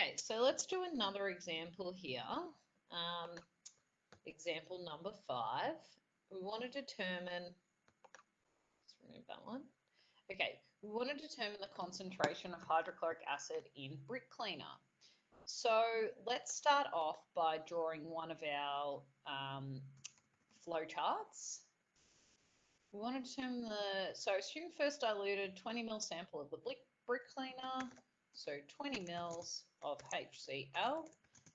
Okay, so let's do another example here. Example number 5. We want to determine, let's remove that one. Okay, we want to determine the concentration of hydrochloric acid in brick cleaner. So let's start off by drawing one of our flow charts. We want to determine so assume first diluted 20 ml sample of the brick cleaner, so 20 ml of HCl,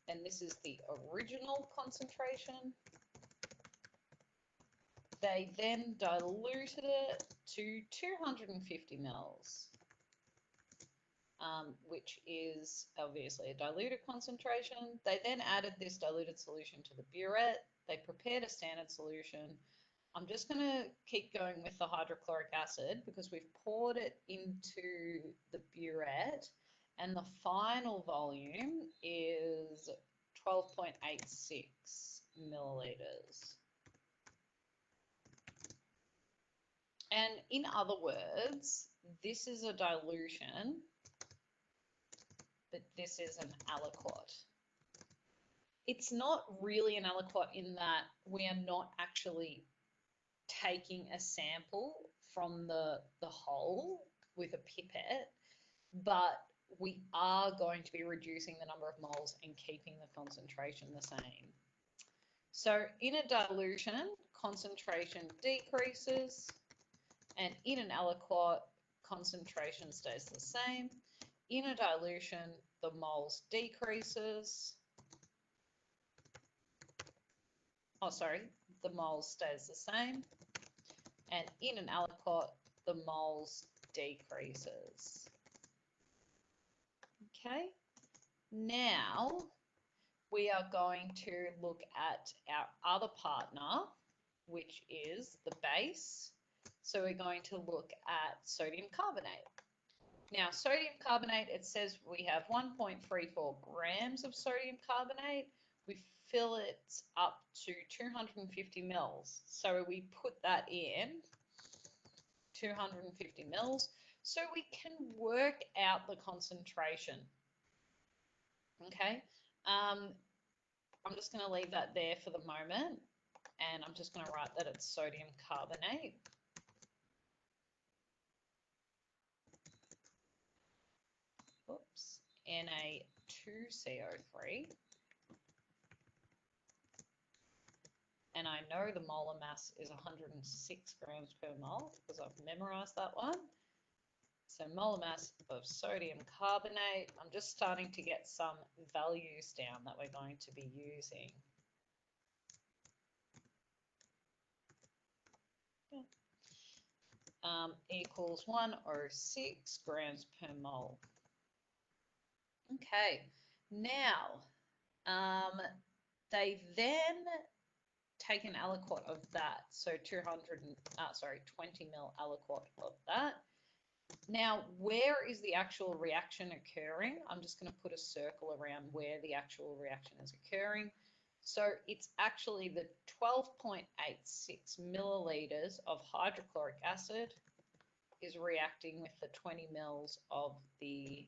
and this is the original concentration. They then diluted it to 250 ml, which is obviously a diluted concentration. They then added this diluted solution to the burette. They prepared a standard solution. I'm just going to keep going with the hydrochloric acid because we've poured it into the burette, and the final volume is 12.86 milliliters. And in other words, this is a dilution, but this is an aliquot. It's not really an aliquot in that we are not actually taking a sample from the hole with a pipette, but we are going to be reducing the number of moles and keeping the concentration the same. So in a dilution, concentration decreases, and in an aliquot, concentration stays the same. In a dilution, the moles decreases. The moles stays the same. And in an aliquot, the moles decreases. Okay, now we are going to look at our other partner, which is the base. So we're going to look at sodium carbonate. Now, sodium carbonate, it says we have 1.34 grams of sodium carbonate. We fill it up to 250 mils. So we put that in, 250 mils, so we can work out the concentration. Okay, I'm just going to leave that there for the moment, and I'm just going to write that it's sodium carbonate. Oops, Na2CO3. And I know the molar mass is 106 grams per mole because I've memorized that one. So molar mass of sodium carbonate. I'm just starting to get some values down that we're going to be using. Equals 106 grams per mole. Okay, now they then take an aliquot of that, so 20 mil aliquot of that. Now, where is the actual reaction occurring? I'm just going to put a circle around where the actual reaction is occurring. So it's actually the 12.86 milliliters of hydrochloric acid is reacting with the 20 mils of the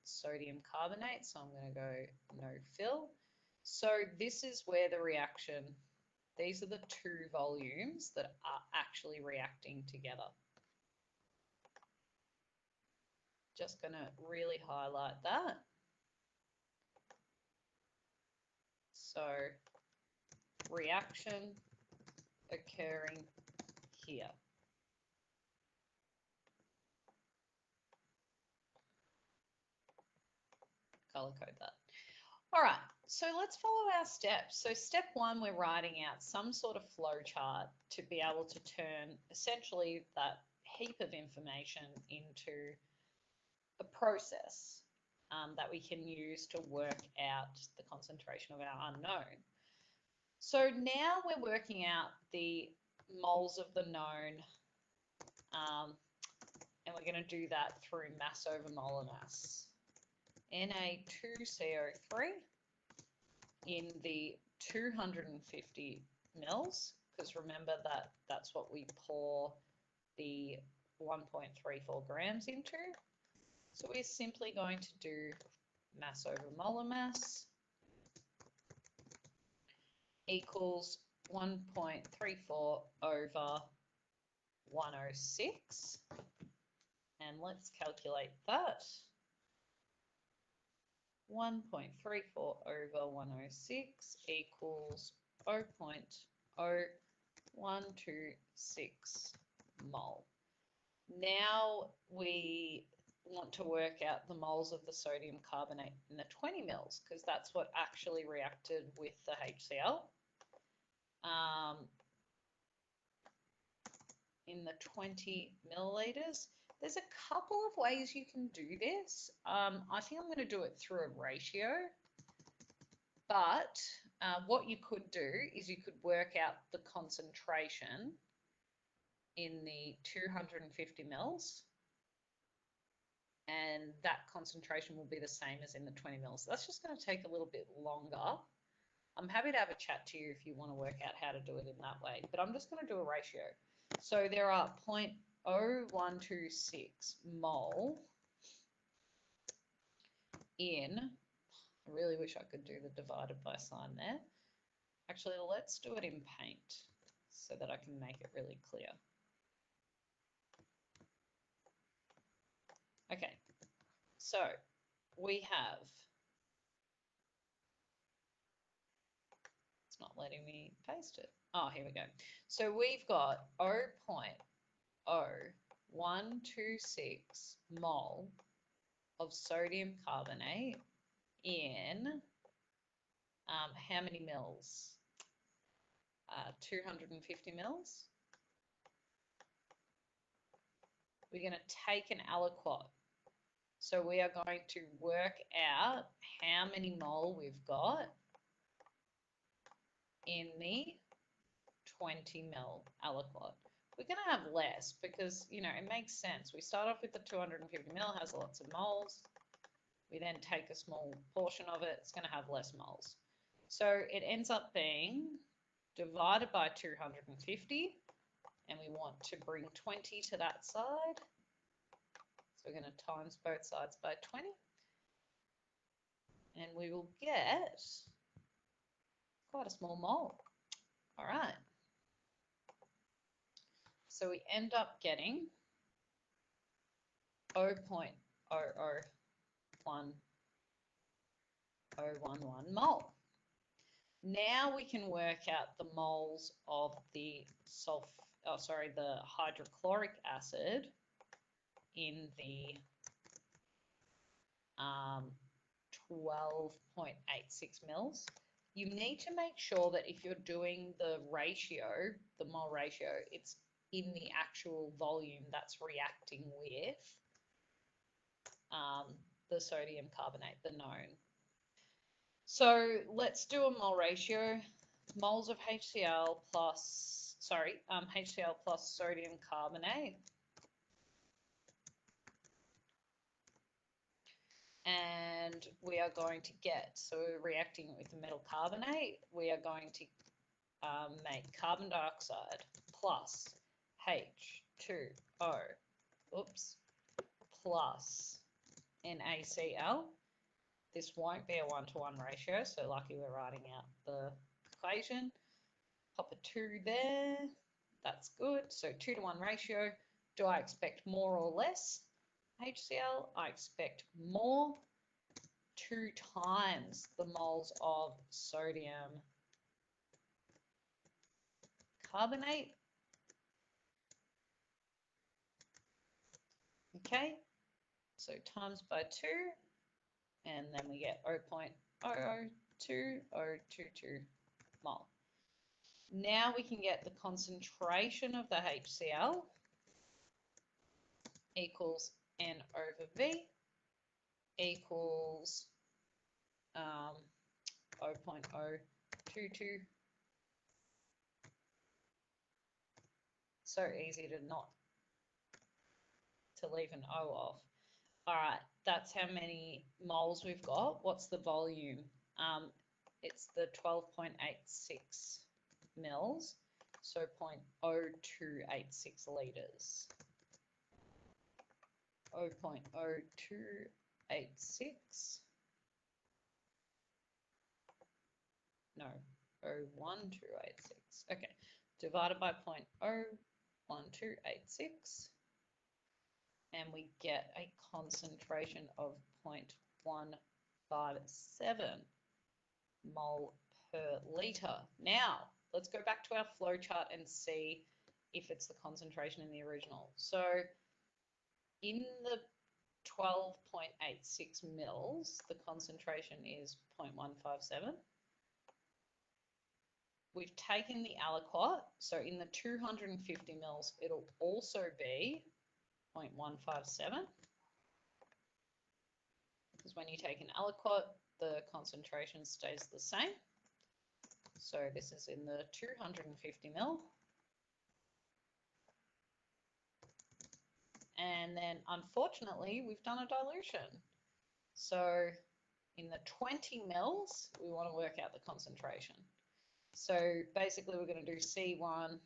sodium carbonate. So I'm going to go no fill. So this is where the reaction, these are the two volumes that are actually reacting together. Just going to really highlight that. So reaction occurring here. Color code that. All right, so let's follow our steps. So step 1, we're writing out some sort of flow chart to be able to turn essentially that heap of information into a process that we can use to work out the concentration of our unknown. So now we're working out the moles of the known, and we're going to do that through mass over molar mass. Na2CO3 in the 250 mils, because remember that that's what we pour the 1.34 grams into. So we're simply going to do mass over molar mass equals 1.34 over 106. And let's calculate that. 1.34 over 106 equals 0.0126 mole. Now we want to work out the moles of the sodium carbonate in the 20 mils because that's what actually reacted with the HCl. In the 20 milliliters, there's a couple of ways you can do this. I think I'm going to do it through a ratio, but what you could do is you could work out the concentration in the 250 mils, and that concentration will be the same as in the 20 mils. So that's just going to take a little bit longer. I'm happy to have a chat to you if you want to work out how to do it in that way, but I'm just going to do a ratio. So there are 0.0126 mole in, I really wish I could do the divided by sign there. Actually, let's do it in paint so that I can make it really clear. Okay, so we have, it's not letting me paste it. Oh, here we go. So we've got 0.0126 mole of sodium carbonate in how many mils? 250 mils. We're going to take an aliquot. So we are going to work out how many mole we've got in the 20 mil aliquot. We're going to have less because, you know, it makes sense. We start off with the 250 mil, has lots of moles. We then take a small portion of it, it's going to have less moles. So it ends up being divided by 250, and we want to bring 20 to that side. So we're going to times both sides by 20, and we will get quite a small mole. All right. So we end up getting 0.00111 mole. Now we can work out the moles of the the hydrochloric acid in the 12.86 mils. You need to make sure that if you're doing the ratio, the mole ratio, it's in the actual volume that's reacting with the sodium carbonate, the known. So let's do a mole ratio. Moles of HCl plus, HCl plus sodium carbonate. And we are going to get, so we're reacting with the metal carbonate, we are going to make carbon dioxide plus H2O, plus NaCl. This won't be a 1-to-1 ratio, so lucky we're writing out the equation. Pop a 2 there, that's good. So 2-to-1 ratio. Do I expect more or less HCl? I expect more, 2 times the moles of sodium carbonate. Okay, so times by 2, and then we get 0.002022 mole. Now we can get the concentration of the HCl equals N over V equals 0.022. So easy to leave an O off. All right, that's how many moles we've got. What's the volume? It's the 12.86 mils, so 0.0286 litres. 0.0286 no, 0.01286. Okay, divided by 0.01286, and we get a concentration of 0.157 mole per litre. Now, let's go back to our flow chart and see if it's the concentration in the original. So in the 12.86 mils, the concentration is 0.157. We've taken the aliquot, so in the 250 mils, it'll also be 0.157. Because when you take an aliquot, the concentration stays the same. So this is in the 250 mil. And then unfortunately, we've done a dilution. So in the 20 mils, we want to work out the concentration. So basically we're going to do C1,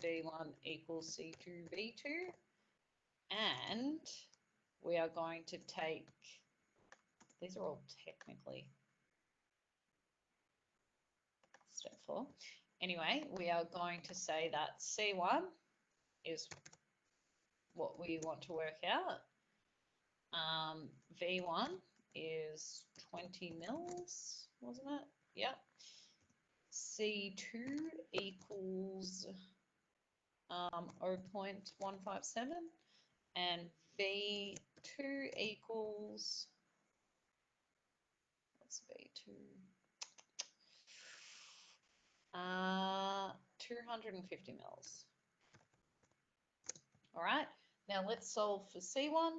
D1 equals C2, V2. And we are going to take, these are all technically step 4. Anyway, we are going to say that C1 is what we want to work out. V1 is 20 mils, wasn't it? Yep. C2 equals 0.157, and V2 equals, what's V2? 250 mils. All right, now let's solve for C1.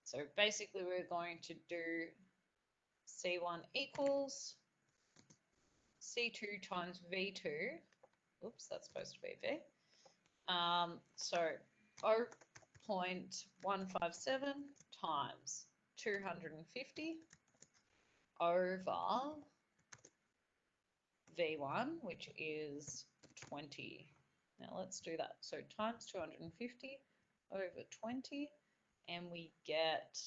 So basically we're going to do C1 equals C2 times V2. Oops, that's supposed to be V. So 0.157 times 250 over V1, which is 20. Now let's do that. So times 250 over 20, and we get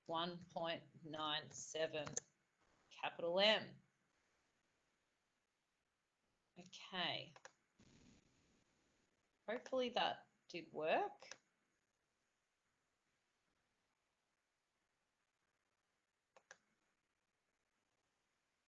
1.97 capital M. Okay. Hopefully that did work.